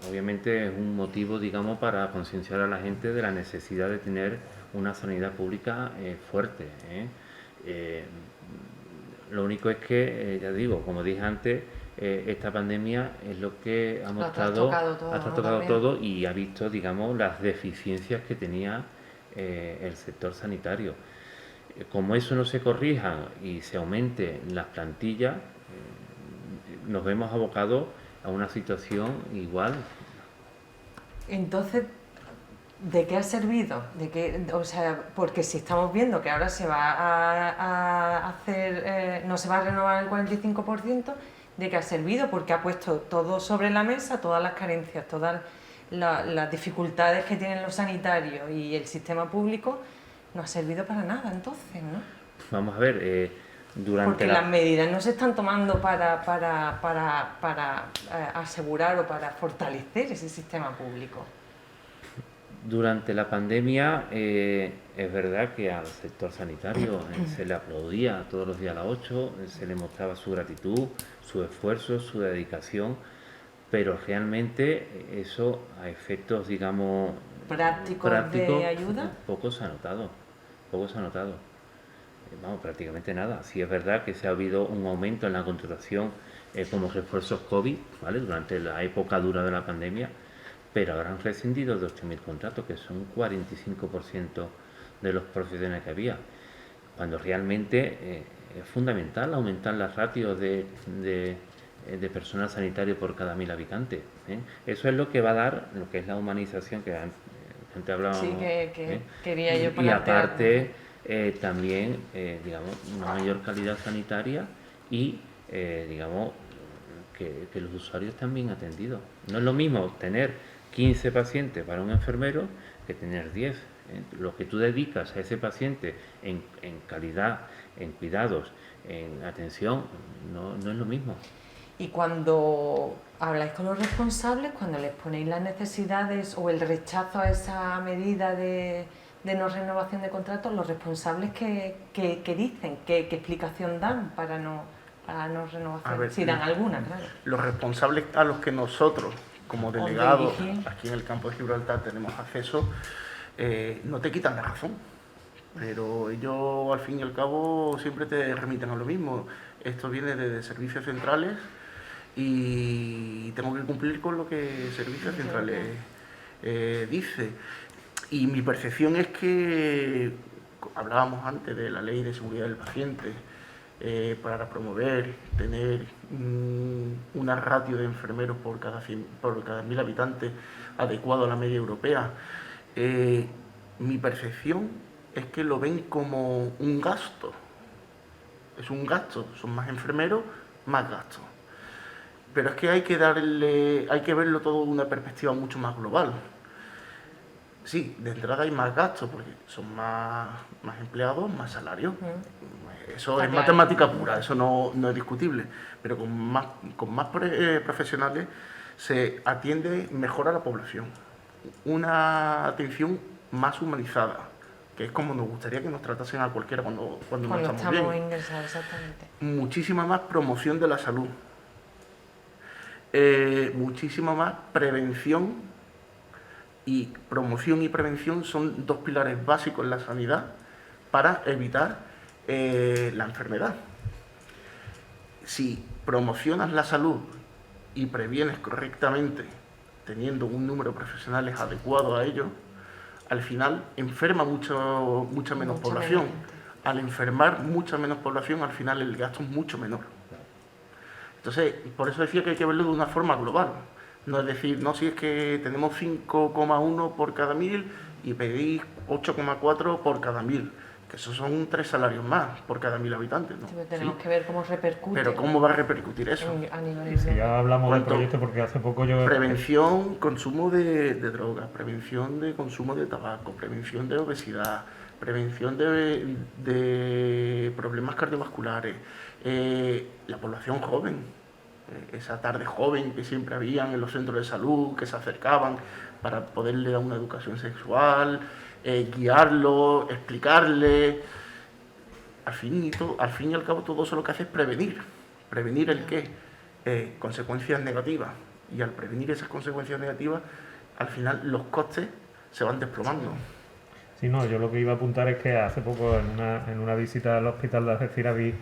Obviamente es un motivo, digamos, para concienciar a la gente de la necesidad de tener una sanidad pública fuerte. Lo único es que, ya digo, como dije antes, esta pandemia es lo que ha mostrado, ha trastocado todo y ha visto, digamos, las deficiencias que tenía el sector sanitario. Como eso no se corrija y se aumente las plantillas, nos vemos abocados a una situación igual. Entonces, ¿de qué ha servido? Porque si estamos viendo que ahora se va a hacer, no se va a renovar el 45%, ¿de qué ha servido? Porque ha puesto todo sobre la mesa, todas las carencias, todas las dificultades que tienen los sanitarios y el sistema público, no ha servido para nada entonces, ¿no? Vamos a ver, Porque las medidas no se están tomando para asegurar o para fortalecer ese sistema público. Durante la pandemia es verdad que al sector sanitario se le aplaudía todos los días a las 8, se le mostraba su gratitud, su esfuerzo, su dedicación, pero realmente eso a efectos, digamos, prácticos de ayuda, poco se ha notado. Vamos, prácticamente nada. Sí es verdad que se ha habido un aumento en la contratación como refuerzos COVID, ¿vale? Durante la época dura de la pandemia, pero ahora han rescindido de 8.000 contratos, que son un 45% de los profesionales que había, cuando realmente es fundamental aumentar las ratios de personal sanitario por cada 1.000 habitantes. Eso es lo que va a dar, lo que es la humanización que antes hablábamos. Sí, que quería yo y aparte también, digamos, una mayor calidad sanitaria y, digamos, que los usuarios están bien atendidos. No es lo mismo tener 15 pacientes para un enfermero que tener 10. Lo que tú dedicas a ese paciente en calidad, en cuidados, en atención, no es lo mismo. Y cuando habláis con los responsables, cuando les ponéis las necesidades o el rechazo a esa medida de no renovación de contratos, los responsables ¿qué dicen? ¿Qué explicación dan para no renovación? Ver, si dan alguna, claro. Los responsables a los que nosotros, como delegados, aquí en el campo de Gibraltar tenemos acceso, no te quitan la razón. Pero ellos, al fin y al cabo, siempre te remiten a lo mismo. Esto viene de servicios centrales y tengo que cumplir con lo que servicios centrales dice. Y mi percepción es que, hablábamos antes de la ley de seguridad del paciente, para promover, tener una ratio de enfermeros por cada 1.000 habitantes adecuado a la media europea. Mi percepción es que lo ven como un gasto. Es un gasto, son más enfermeros, más gastos. Pero es que hay que verlo todo de una perspectiva mucho más global. Sí, de entrada hay más gastos porque son más empleados, más salarios. Eso Está es claro. matemática pura, eso no es discutible. Pero con más profesionales se atiende mejor a la población. Una atención más humanizada, que es como nos gustaría que nos tratasen a cualquiera cuando no estamos bien. ingresados, exactamente. Muchísima más promoción de la salud. Muchísima más prevención. Y promoción y prevención son dos pilares básicos en la sanidad para evitar la enfermedad. Si promocionas la salud y previenes correctamente, teniendo un número de profesionales adecuado a ello, al final enferma mucha menos población. Al enfermar mucha menos población, al final el gasto es mucho menor. Entonces, por eso decía que hay que verlo de una forma global. No es decir, no, si es que tenemos 5,1 por cada 1.000 y pedís 8,4 por cada 1.000, que esos son 3 salarios más por cada 1.000 habitantes, ¿no? Sí, tenemos que ver cómo repercute. Pero ¿cómo va a repercutir eso? A nivel Y si ya hablamos del ¿Cuánto? proyecto, porque hace poco yo... Prevención, consumo de drogas, prevención de consumo de tabaco, prevención de obesidad, prevención de problemas cardiovasculares, la población joven. Esa tarde joven que siempre habían en los centros de salud, que se acercaban para poderle dar una educación sexual, guiarlo, explicarle. Al fin y al cabo todo eso lo que hace es prevenir. ¿Prevenir el qué? Consecuencias negativas. Y al prevenir esas consecuencias negativas, al final los costes se van desplomando. Sí, no, yo lo que iba a apuntar es que hace poco en una visita al hospital de Algeciras vi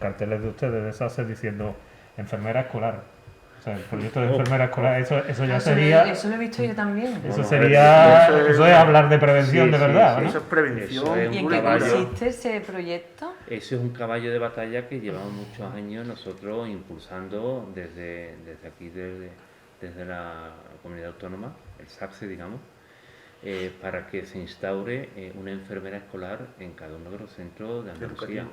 carteles de ustedes de SASE diciendo enfermera escolar. O sea, el proyecto de enfermera escolar, eso ya sería... Eso lo he visto yo también. Eso sería... Eso Eso es hablar de prevención de verdad, ¿no? Eso es prevención. Eso es ¿Y en un qué caballo. consiste ese proyecto? Ese es un caballo de batalla que llevamos muchos años nosotros impulsando desde aquí, desde la comunidad autónoma, el SAPSE, digamos, para que se instaure una enfermera escolar en cada uno de los centros de Andalucía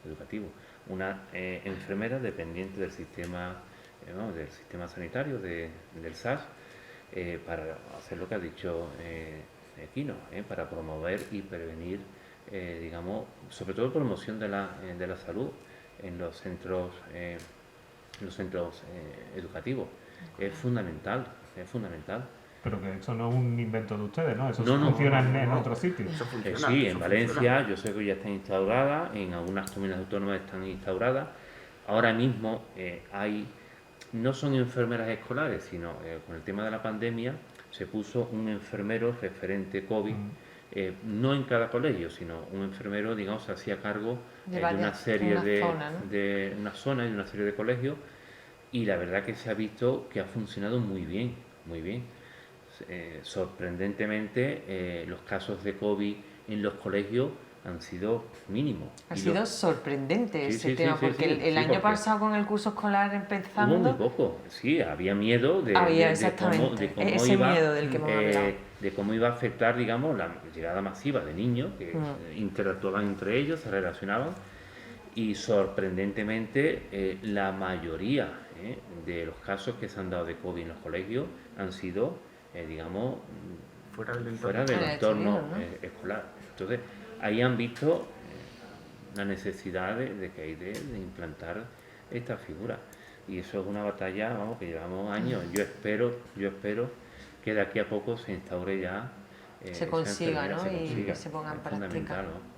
educativo. Una enfermera dependiente del sistema sanitario del SAS, para hacer lo que ha dicho Quino, para promover y prevenir, digamos, sobre todo promoción de la salud en los centros educativos. Es fundamental. Pero que eso no es un invento de ustedes, ¿no? Eso No, funciona no, en no. otros sitios. Eso funciona, Sí, eso en Valencia funciona. yo sé que ya están instauradas, en algunas comunidades autónomas están instauradas. Ahora mismo no son enfermeras escolares, sino con el tema de la pandemia se puso un enfermero referente COVID, no en cada colegio, sino un enfermero, digamos, se hacía cargo de una serie de una zona y de una serie de colegios, y la verdad que se ha visto que ha funcionado muy bien, muy bien. Sorprendentemente, los casos de COVID en los colegios han sido mínimos. Ha sido sorprendente ese tema, porque el año porque pasado con el curso escolar hubo empezando... muy poco, sí, había miedo de cómo ese iba, miedo del que hemos hablado. de cómo iba a afectar, digamos, la llegada masiva de niños que interactuaban entre ellos, se relacionaban, y sorprendentemente la mayoría de los casos que se han dado de COVID en los colegios han sido, digamos, Fuera del entorno escolar. Entonces, ahí han visto la necesidad de que hay de implantar esta figura. Y eso es una batalla, vamos, que llevamos años. Yo espero que de aquí a poco se instaure ya. Se consiga, ¿no? Y que se ponga en práctica. ¿No?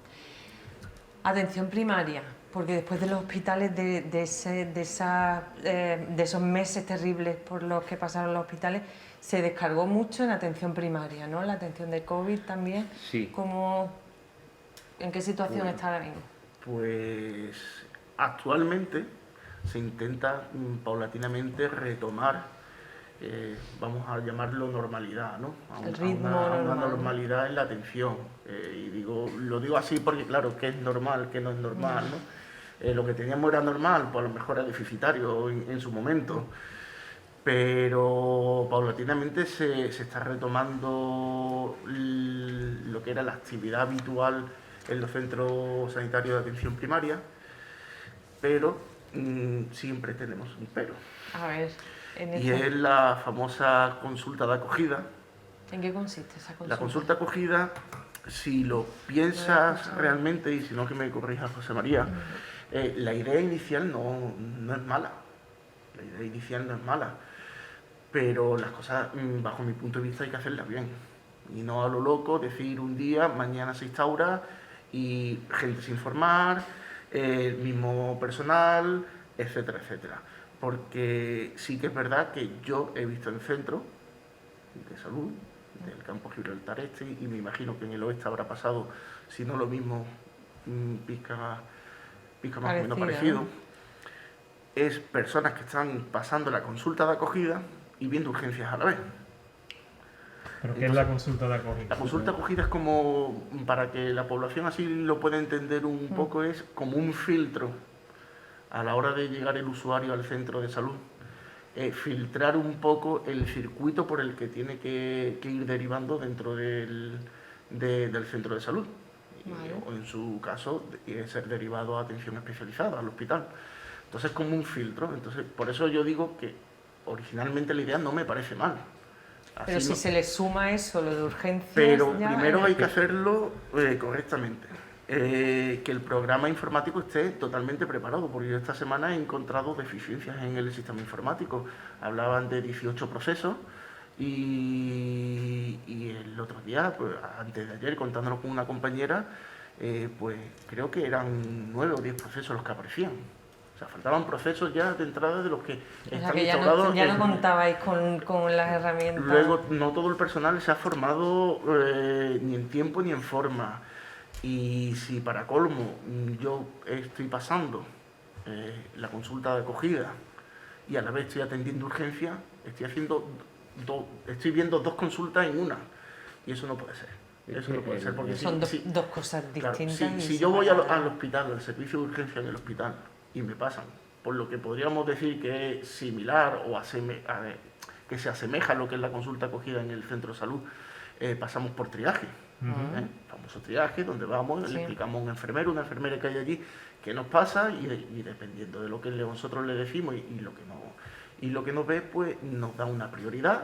Atención primaria, porque después de los hospitales, de esos meses terribles por los que pasaron los hospitales, se descargó mucho en atención primaria, ¿no? La atención de COVID también. Sí. ¿En qué situación está ahora mismo? Pues actualmente se intenta paulatinamente retomar vamos a llamarlo normalidad, ¿no? El ritmo a una normal. normalidad en la atención. Y lo digo así porque, claro, ¿qué es normal, qué no es normal, ¿no? Lo que teníamos era normal, pues a lo mejor era deficitario en su momento, pero paulatinamente se está retomando lo que era la actividad habitual en los centros sanitarios de atención primaria, pero siempre tenemos un pero. A ver, Y es la famosa consulta de acogida. ¿en qué consiste esa consulta? La consulta acogida, si lo piensas realmente, y si no que me corrija José María, la idea inicial no es mala. La idea inicial no es mala. Pero las cosas, bajo mi punto de vista, hay que hacerlas bien. Y no a lo loco, decir un día, mañana se instaura y gente sin formar, el mismo personal, etcétera, etcétera. Porque sí que es verdad que yo he visto en centros de salud del campo Gibraltar Este, y me imagino que en el oeste habrá pasado, si no lo mismo, pizca más o menos parecido, ¿no? es personas que están pasando la consulta de acogida y viendo urgencias a la vez. ¿Pero qué es la consulta de acogida? La consulta acogida es como, para que la población así lo pueda entender un poco, es como un filtro a la hora de llegar el usuario al centro de salud. Filtrar un poco el circuito por el que tiene que ir derivando dentro del centro de salud. Vale. O en su caso, ser derivado a atención especializada, al hospital. Entonces, como un filtro. Entonces, por eso yo digo que originalmente la idea no me parece mal. Así Pero si no- se le suma eso, lo de urgencias... Pero ya, primero hay que hacerlo correctamente. Que el programa informático esté totalmente preparado, porque yo esta semana he encontrado deficiencias en el sistema informático. Hablaban de 18 procesos y el otro día, pues, antes de ayer, contándolo con una compañera, pues creo que eran 9 o 10 procesos los que aparecían. O sea, faltaban procesos ya de entrada de los que O sea, están que instaurados. ya no contabais con las herramientas... Luego, no todo el personal se ha formado ni en tiempo ni en forma. Y si para colmo yo estoy pasando la consulta de acogida y a la vez estoy atendiendo urgencia, estoy viendo 2 consultas en una. Y eso no puede ser. Eso no puede ser, porque Son dos cosas claro, distintas. si yo voy al hospital, al servicio de urgencia en el hospital, y me pasan por lo que podríamos decir que es similar o que se asemeja a lo que es la consulta acogida en el centro de salud, pasamos por triaje. Famoso triaje, donde vamos, Sí. le explicamos a un enfermero, una enfermera que hay allí, qué nos pasa, y dependiendo de lo que nosotros le decimos y lo que nos ve, pues nos da una prioridad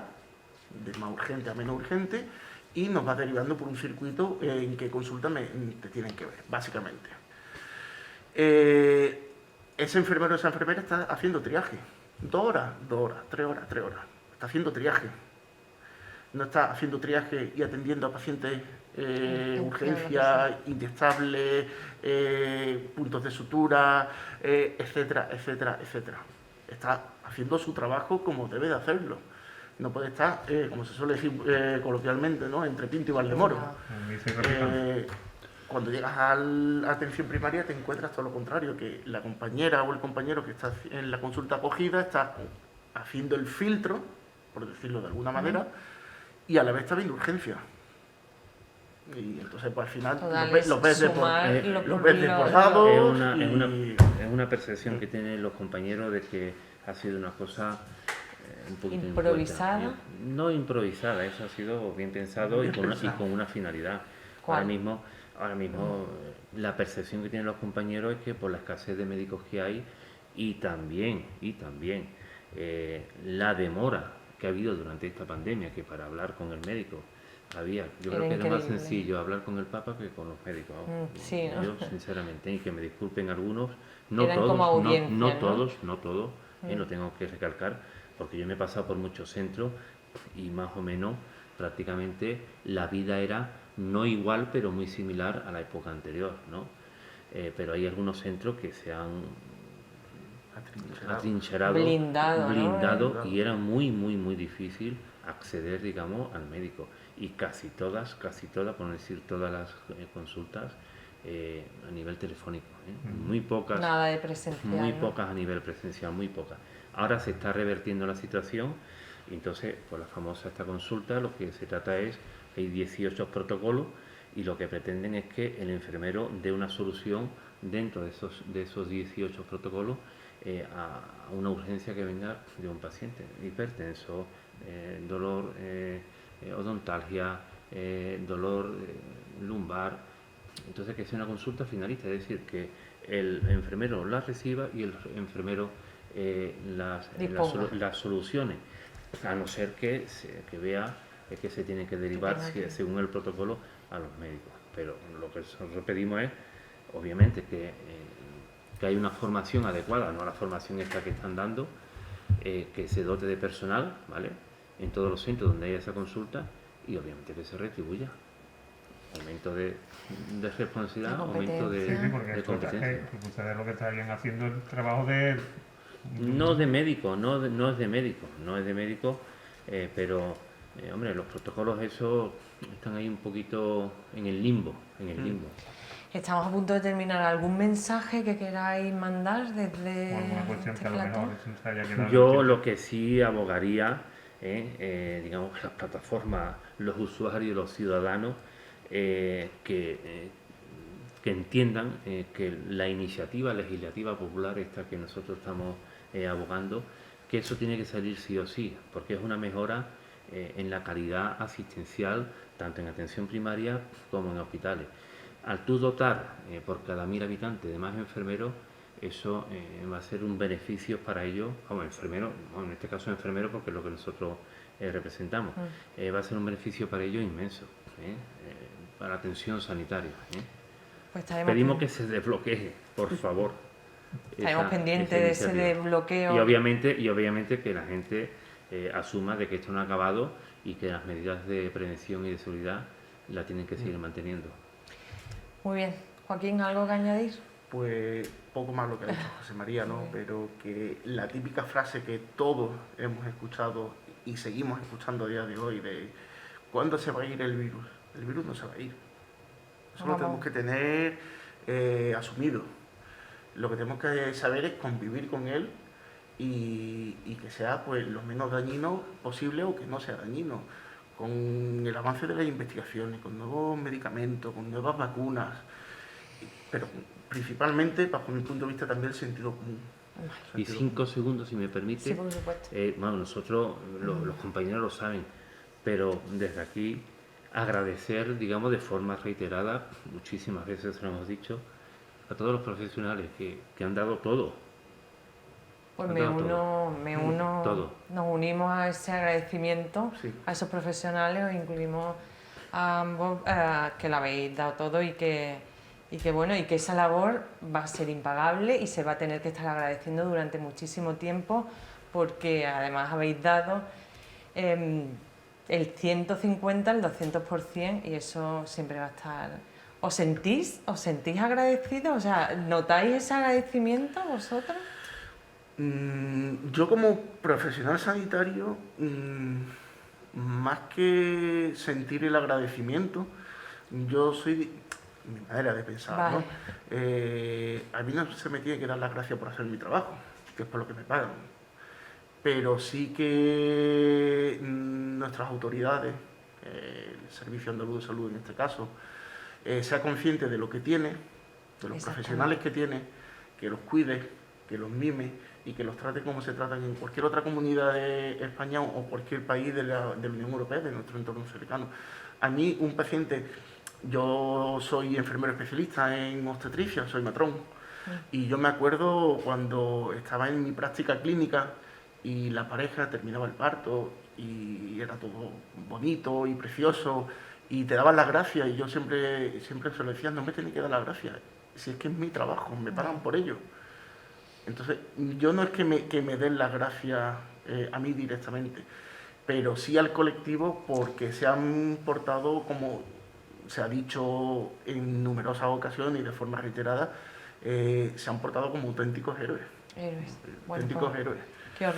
de más urgente a menos urgente, y nos va derivando por un circuito en qué consulta te tienen que ver, básicamente. Ese enfermero o esa enfermera está haciendo triaje. 2 horas, 3 horas, 3 horas. Está haciendo triaje. No está haciendo triaje y atendiendo a pacientes urgencias, inyectables, puntos de sutura, etcétera, etcétera, etcétera. Está haciendo su trabajo como debe de hacerlo. No puede estar, como se suele decir coloquialmente, ¿no?, entre Pinto y Valdemoro. Cuando llegas a la atención primaria te encuentras todo lo contrario, que la compañera o el compañero que está en la consulta acogida está haciendo el filtro, por decirlo de alguna manera, y a la vez está viendo urgencia. Y entonces, pues al final los ves desbordados. Es una percepción que tienen los compañeros de que ha sido una cosa un poquito improvisada. No improvisada, eso ha sido bien pensado y con una finalidad. ¿Cuál? Ahora mismo la percepción que tienen los compañeros es que por la escasez de médicos que hay y también la demora que ha habido durante esta pandemia, que para hablar con el médico yo creo que era más sencillo hablar con el Papa que con los médicos. Sí, ¿no? Yo sinceramente, y que me disculpen algunos, no Eran todos, como audiencia, no todos, lo tengo que recalcar, porque yo me he pasado por muchos centros y más o menos prácticamente la vida era no igual, pero muy similar a la época anterior, ¿no? Pero hay algunos centros que se han atrincherado, blindado, ¿no? Y era muy, muy, muy difícil acceder, digamos, al médico. Y casi todas, por no decir todas las consultas, a nivel telefónico, muy pocas. Nada de presencial. Muy ¿no? pocas a nivel presencial, muy pocas. Ahora se está revertiendo la situación Y entonces, por la famosa esta consulta, lo que se trata es, hay 18 protocolos y lo que pretenden es que el enfermero dé una solución dentro de esos 18 protocolos a una urgencia que venga de un paciente hipertenso, dolor, odontalgia, dolor lumbar. Entonces, que sea una consulta finalista, es decir, que el enfermero la reciba y el enfermero las soluciones, a no ser que vea que se tiene que derivar según el protocolo a los médicos. Pero lo que nosotros pedimos es, obviamente, que hay una formación adecuada, no la formación esta que están dando, que se dote de personal, ¿vale?, en todos los centros donde haya esa consulta, y obviamente que se retribuya. Aumento de responsabilidad, aumento de competencia. Ustedes lo que estarían haciendo el trabajo de... No de médico, no es de médico, pero hombre, los protocolos esos están ahí un poquito en el limbo. Estamos a punto de terminar. ¿Algún mensaje que queráis mandar desde alguna cuestión que a lo mejor se haya quedado? Yo lo que sí abogaría, digamos, las plataformas, los usuarios, los ciudadanos, que entiendan que la iniciativa legislativa popular esta que nosotros estamos abogando, que eso tiene que salir sí o sí, porque es una mejora en la calidad asistencial, tanto en atención primaria como en hospitales. Al tú dotar por cada 1000 habitantes de más enfermeros, eso va a ser un beneficio para ellos como enfermeros, en este caso enfermeros porque es lo que nosotros representamos, va a ser un beneficio para ellos inmenso, para la atención sanitaria. Pues pedimos que se desbloquee, por favor. Estaremos pendientes de ese desbloqueo. Y obviamente que la gente asuma de que esto no ha acabado y que las medidas de prevención y de seguridad la tienen que seguir manteniendo. Muy bien. Joaquín, ¿algo que añadir? Pues poco más lo que ha dicho José María, ¿no? Pero que la típica frase que todos hemos escuchado y seguimos escuchando a día de hoy de ¿cuándo se va a ir el virus? El virus no se va a ir. Eso lo tenemos que tener asumido. Lo que tenemos que saber es convivir con él y que sea pues lo menos dañino posible o que no sea dañino. Con el avance de las investigaciones, con nuevos medicamentos, con nuevas vacunas, pero principalmente, bajo mi punto de vista, también el sentido común. Y 5 segundos, si me permite. Sí, por supuesto. Bueno, nosotros, los compañeros lo saben, pero desde aquí agradecer, digamos, de forma reiterada, muchísimas veces lo hemos dicho, a todos los profesionales que han dado todo. Pues me uno, todo. Nos unimos a ese agradecimiento, sí, a esos profesionales, os incluimos a ambos, que lo habéis dado todo y que bueno, y que esa labor va a ser impagable y se va a tener que estar agradeciendo durante muchísimo tiempo, porque además habéis dado el 150, el 200%, y eso siempre va a estar. ¿Os sentís agradecidos? O sea, ¿notáis ese agradecimiento vosotros? Yo como profesional sanitario, más que sentir el agradecimiento, yo soy mi manera de pensar, vale, ¿no? A mí no se me tiene que dar las gracias por hacer mi trabajo, que es por lo que me pagan, pero sí que nuestras autoridades, el Servicio Andaluz de Salud en este caso, sea consciente de lo que tiene, de los profesionales que tiene, que los cuide, que los mime y que los trate como se tratan en cualquier otra comunidad de España o cualquier país de la Unión Europea, de nuestro entorno cercano. A mí un paciente, yo soy enfermero especialista en obstetricia, soy matrón, y yo me acuerdo cuando estaba en mi práctica clínica y la pareja terminaba el parto y era todo bonito y precioso y te daban las gracias y yo siempre se lo decía, no me tenéis que dar las gracias, si es que es mi trabajo, me pagan por ello. Entonces, yo no es que me den las gracias a mí directamente, pero sí al colectivo porque se han portado, como se ha dicho en numerosas ocasiones y de forma reiterada, se han portado como auténticos héroes. Auténticos héroes. Que os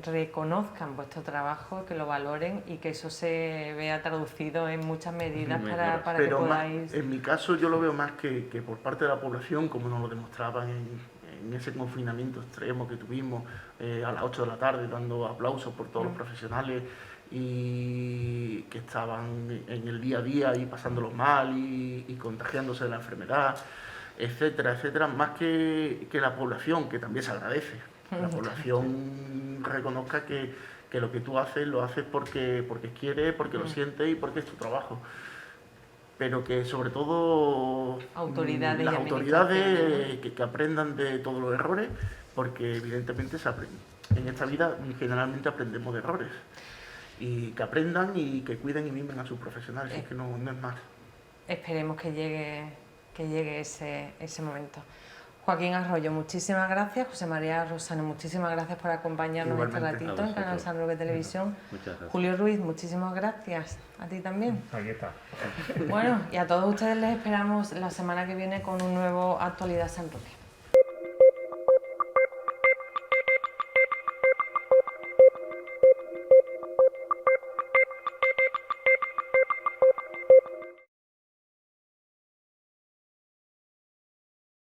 reconozcan vuestro trabajo, que lo valoren y que eso se vea traducido en muchas medidas para que podáis... En mi caso yo lo veo más que por parte de la población, como nos lo demostraban en en ese confinamiento extremo que tuvimos a las 8 de la tarde, dando aplausos por todos los profesionales y que estaban en el día a día y pasándolo mal y contagiándose de la enfermedad, etcétera, etcétera, más que la población, que también se agradece. La población reconozca que lo que tú haces lo haces porque quieres, porque lo sientes y porque es tu trabajo. Pero que sobre todo Autoridades las y autoridades que aprendan de todos los errores, porque evidentemente se aprende. En esta vida generalmente aprendemos de errores. Y que aprendan y que cuiden y mimen a sus profesionales, es que no es más. Esperemos que llegue ese momento. Joaquín Arroyo, muchísimas gracias. José María Rosano, muchísimas gracias por acompañarnos Igualmente. este ratito en Canal San Roque Televisión. Muchas gracias. Julio Ruiz, muchísimas gracias. A ti también. Aquí está. Bueno, y a todos ustedes les esperamos la semana que viene con un nuevo Actualidad San Roque.